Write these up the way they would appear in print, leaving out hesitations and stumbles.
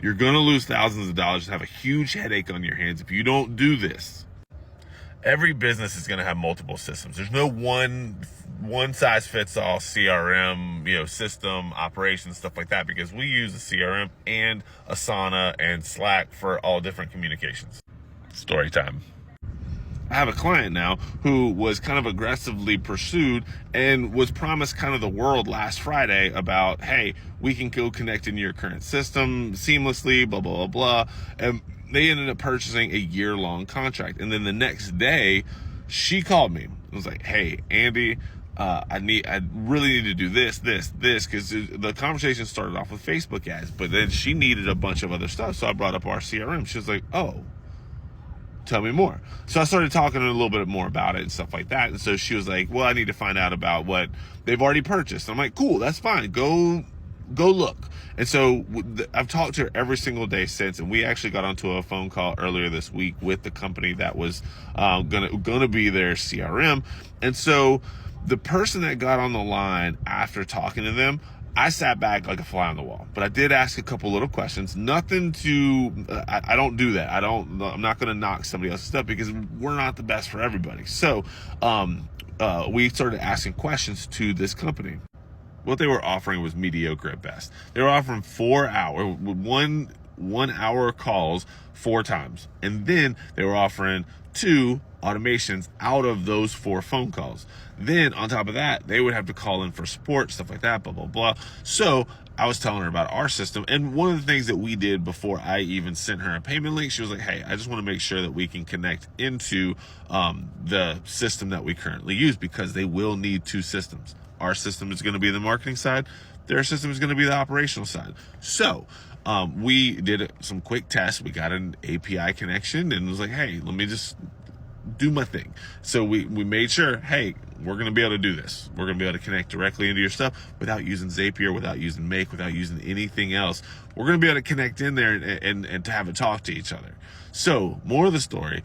You're going to lose thousands of dollars and have a huge headache on your hands if you don't do this. Every business is going to have multiple systems. There's no one size fits all CRM, system, operations, stuff like that, because we use a CRM and Asana and Slack for all different communications. Story time. I have a client now who was kind of aggressively pursued and was promised kind of the world last Friday about, hey, we can go connect into your current system seamlessly, blah, blah, blah, blah. And they ended up purchasing a year-long contract. And then the next day, she called me. It was like, hey, Andy, I really need to do this, because the conversation started off with Facebook ads, but then she needed a bunch of other stuff. So I brought up our CRM. She was like, oh, tell me more. So I started talking a little bit more about it and stuff like that. And so she was like, well, I need to find out about what they've already purchased. I'm like, cool, that's fine. Go look. And so I've talked to her every single day since, and we actually got onto a phone call earlier this week with the company that was gonna be their CRM. And so the person that got on the line after talking to them, I sat back like a fly on the wall, but I did ask a couple little questions. Nothing to, I don't do that. I'm not going to knock somebody else's stuff because we're not the best for everybody. So we started asking questions to this company. What they were offering was mediocre at best. They were offering 4 hour, one hour calls 4 times. And then they were offering 2 automations out of those 4 phone calls. Then on top of that, they would have to call in for support, stuff like that, blah, blah, blah. So I was telling her about our system. And one of the things that we did before I even sent her a payment link, she was like, hey, I just want to make sure that we can connect into the system that we currently use, because they will need 2 systems. Our system is going to be the marketing side. Their system is going to be the operational side. So we did some quick tests. We got an API connection and was like, hey, let me just do my thing. So we made sure, hey, we're going to be able to do this. We're going to be able to connect directly into your stuff without using Zapier, without using Make, without using anything else. We're going to be able to connect in there and to have it talk to each other. So more of the story,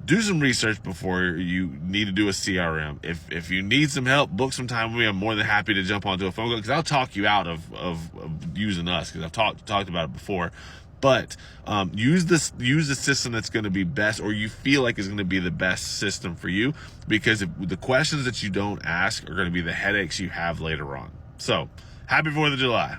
do some research before you need to do a CRM. If you need some help, book some time with me. I'm more than happy to jump onto a phone call, because I'll talk you out of using us, because I've talked about it before. But use the system that's going to be best, or you feel like is going to be the best system for you, because if the questions that you don't ask are going to be the headaches you have later on. So happy 4th of July.